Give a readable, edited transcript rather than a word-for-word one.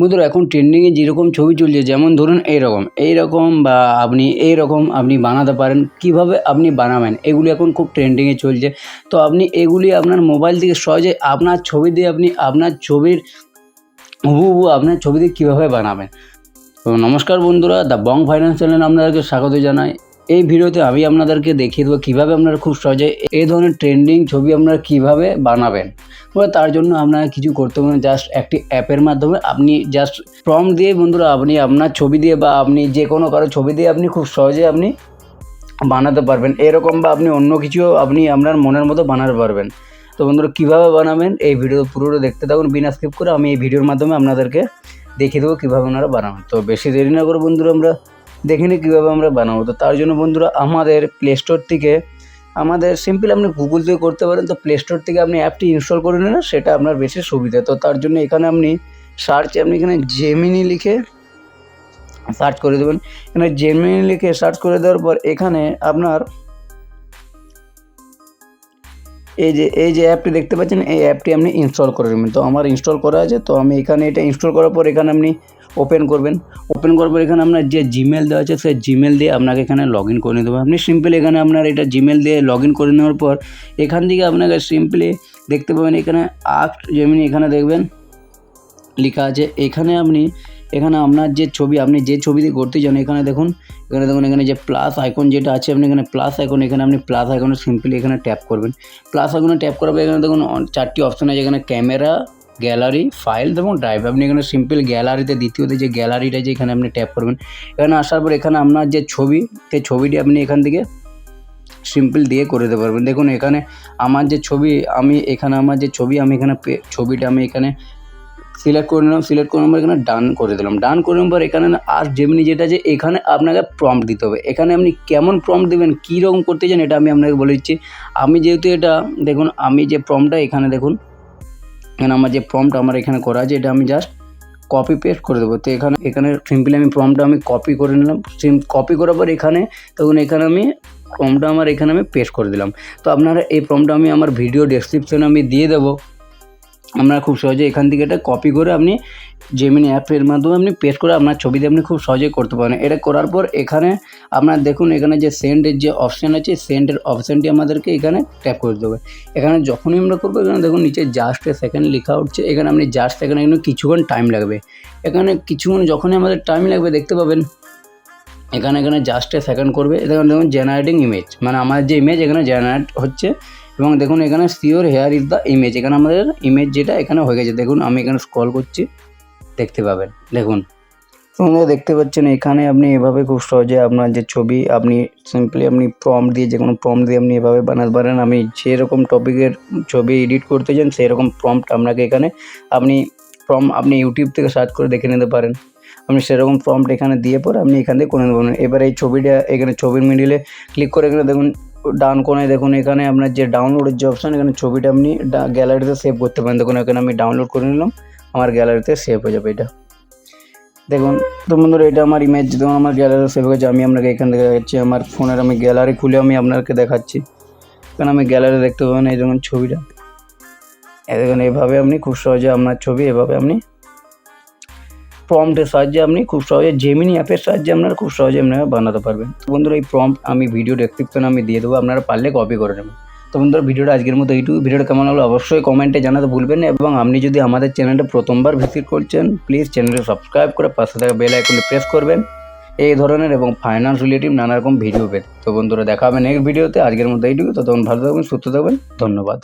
বন্ধুরা এখন ট্রেন্ডিংয়ে যেরকম ছবি চলছে, যেমন ধরুন এইরকম বা আপনি বানাতে পারেন। কিভাবে আপনি বানাবেন এগুলি এখন খুব ট্রেন্ডিংয়ে চলছে। তো আপনি এগুলি আপনার মোবাইল থেকে সহজে আপনার ছবি দিয়ে আপনি আপনার ছবির হুবহু আপনার ছবি দিয়ে কীভাবে বানাবেন। তো নমস্কার বন্ধুরা, দ্য বং ফাইন্যান্স চ্যানেলে আপনাদেরকে স্বাগত জানাই। এই ভিডিওতে আমি আপনাদেরকে দেখিয়ে দেবো কীভাবে আপনারা খুব সহজে এই ধরনের ট্রেন্ডিং ছবি আপনারা কীভাবে বানাবেন। তার জন্য আপনারা কিছু করতে পারেন, জাস্ট একটি অ্যাপের মাধ্যমে আপনি জাস্ট প্রম্পট দিয়ে বন্ধুরা আপনি আপনার ছবি দিয়ে বা আপনি যে কোনো কারো ছবি দিয়ে আপনি খুব সহজে আপনি বানাতে পারবেন এরকম, বা আপনি অন্য কিছু আপনি আপনার মনের মতো বানাতে পারবেন। তো বন্ধুরা কীভাবে বানাবেন এই ভিডিও পুরোটা দেখতে থাকুন বিনা স্কিপ করে। আমি এই ভিডিওর মাধ্যমে আপনাদেরকে দেখিয়ে দেবো কীভাবে আপনারা বানাবেন। তো বেশি দেরি না করে বন্ধুরা আমরা দেখে নিই কীভাবে আমরা বানাবো। তো তার জন্য বন্ধুরা আমাদের প্লে স্টোর থেকে আমাদের সিম্পল আপনি গুগল থেকে করতে পারেন। তো প্লে স্টোর থেকে আপনি অ্যাপটি ইনস্টল করে নিন, সেটা আপনার বেশি সুবিধা। তো তার জন্য এখানে আপনি আপনি এখানে জেমিনি লিখে সার্চ করে দেবেন। এখানে জেমিনি লিখে সার্চ করে দেওয়ার পর এখানে আপনার এই যে অ্যাপটি দেখতে পাচ্ছেন, এই অ্যাপটি আপনি ইনস্টল করে নেবেন। তো আমার ইনস্টল করা আছে, তো আমি এখানে এটা ইনস্টল করার পর এখানে আপনি ওপেন করবেন। ওপেন করার পর এখানে আপনার যে জিমেল দেওয়া আছে সেই জিমেল দিয়ে আপনাকে এখানে লগ ইন করে নিতে হবে। আপনি সিম্পল এখানে আপনার এটা জিমেল দিয়ে লগ ইন করে নেওয়ার পর এখান থেকে আপনাকে সিম্পলি দেখতে পাবেন এখানে আস্ক জেমিনি, এখানে দেখবেন লেখা আছে। এখানে আপনার যে ছবি আপনি যে ছবি দিয়ে করতে চান এখানে দেখুন এখানে যে প্লাস আইকন যেটা আছে, আপনি এখানে প্লাস আইকন, এখানে আপনি প্লাস আইকনে সিম্পলি এখানে ট্যাপ করবেন। প্লাস আইকনে ট্যাপ করার পর এখানে দেখুন 4টি অপশান আছে, এখানে ক্যামেরা, গ্যালারি, ফাইল এবং ড্রাইভ। আপনি এখানে সিম্পল গ্যালারিতে দ্বিতীয়তে যে গ্যালারিটা যে এখানে আপনি ট্যাপ করবেন। এখানে আসার পর এখানে আপনার যে ছবি সেই ছবিটি আপনি এখান থেকে সিম্পল দিয়ে করে দিতে পারবেন। দেখুন এখানে আমার যে ছবি আমি এখানে ছবিটা আমি এখানে সিলেক্ট করে নিলাম। সিলেক্ট করার পর এখানে ডান করে দিলাম। ডান করার পর এখানে আর জেমিনি যেটা আছে এখানে আপনাকে প্রম্পট দিতে হবে। এখানে আপনি কেমন প্রম্পট দেবেন, কী রকম করতে চান এটা আমি আপনাকে বলে দিচ্ছি। আমি যেহেতু এটা দেখুন আমি যে প্রম্পটটা এখানে দেখুন এখানে আমার যে প্রম্পট আমার এখানে করা আছে এটা আমি জাস্ট কপি পেস্ট করে দেবো। তো এখানে সিম্পলি আমি প্রম্পটটা আমি কপি করে নিলাম। কপি করার পর এখানে দেখুন এখানে আমি প্রম্পটটা আমার এখানে আমি পেস্ট করে দিলাম। তো আপনারা এই প্রম্পটটা আমি আমার ভিডিও ডেসক্রিপশনে আমি দিয়ে দেবো। আপনারা খুব সহজে এখান থেকে এটা কপি করে আপনি জেমিনি অ্যাপের মাধ্যমে আপনি পেস্ট করে আপনার ছবিতে আপনি খুব সহজেই করতে পারেন। এটা করার পর এখানে আপনার দেখুন এখানে যে সেন্ডের যে অপশান আছে সেন্ডের অপশানটি আমাদেরকে এখানে ট্যাপ করে দেবে। এখানে যখনই আমরা করবো এখানে দেখুন নিচে জাস্ট এ সেকেন্ড লেখা উঠছে, এখানে আপনি জাস্ট সেকেন্ড এখানে কিছুক্ষণ টাইম লাগবে। এখানে কিছুক্ষণ যখনই আমাদের টাইম লাগবে দেখতে পাবেন এখানে জাস্ট এ সেকেন্ড করবে। দেখুন জেনারেটিং ইমেজ, মানে আমার যে ইমেজ এখানে জেনারেট হচ্ছে এবং দেখুন এখানে sure hair is the image, এখানে আমাদের ইমেজ যেটা এখানে হয়ে গেছে। দেখুন আমি এখানে স্ক্রল করছি, দেখতে পাবেন। দেখুন আপনারা দেখতে পাচ্ছেন এখানে আপনি এভাবে খুব সহজে আপনার যে ছবি আপনি সিম্পলি আপনি প্রম্পট দিয়ে যে কোনো প্রম্পট দিয়ে আপনি এভাবে বানাতে পারেন। আমি যেরকম টপিকের ছবি এডিট করতে চান সেরকম প্রম্পট আপনাকে এখানে আপনি ইউটিউব থেকে সার্চ করে দেখে নিতে পারেন। আপনি সেরকম প্রম্পট এখানে দিয়ে পরে আপনি এখান থেকে করে নিতে পারেন। এবার এই ছবিটা এখানে ছবির মিডিলে ক্লিক করে এখানে দেখুন ডান কোণায় দেখুন এখানে আপনার যে ডাউনলোডের যে অপশান, এখানে ছবিটা আপনি গ্যালারিতে সেভ করতে পারেন। দেখুন এখানে আমি ডাউনলোড করে নিলাম, আমার গ্যালারিতে সেভ হয়ে যাবে এটা। দেখুন তো বন্ধুরা এটা আমার ইমেজ দেখুন আমার গ্যালারিতে সেভ হয়ে গেছে। আমি আপনাকে এখান থেকে দেখাচ্ছি আমার ফোনের আমি গ্যালারি খুলে আমি আপনাকে দেখাচ্ছি। এখানে আমি গ্যালারি দেখতে পাবেন এই দেখুন ছবিটা, দেখুন এইভাবে আপনি খুব সহজে আপনার ছবি এভাবে আপনি প্রম্পটের সাহায্যে আপনি খুব সহজে জেমিনি অ্যাপের সাহায্যে আপনারা খুব সহজে আপনারা বানাতে পারবেন। তো বন্ধুরা এই প্রম্পট আমি ভিডিও ডেসক্রিপশনে আমি দিয়ে দেবো, আপনারা পারলে কপি করে নেবেন। তো বন্ধুরা ভিডিওটা আজকের মতো এইটুকু। ভিডিওটা কেমন হলো অবশ্যই কমেন্টে জানাতে ভুলবেন না, এবং আপনি যদি আমাদের চ্যানেলটা প্রথমবার ভিজিট করছেন প্লিজ চ্যানেলটা সাবস্ক্রাইব করে পাশে থাকা বেল আইকনটি প্রেস করবেন এই ধরনের এবং ফাইন্যান্স রিলেটিভ নানা রকম ভিডিও পেতে। তো বন্ধুরা দেখা হবে নেক্সট ভিডিওতে। আজকের মতো এইটুকু। তো তখন ভালো থাকবেন, সুস্থ থাকবেন, ধন্যবাদ।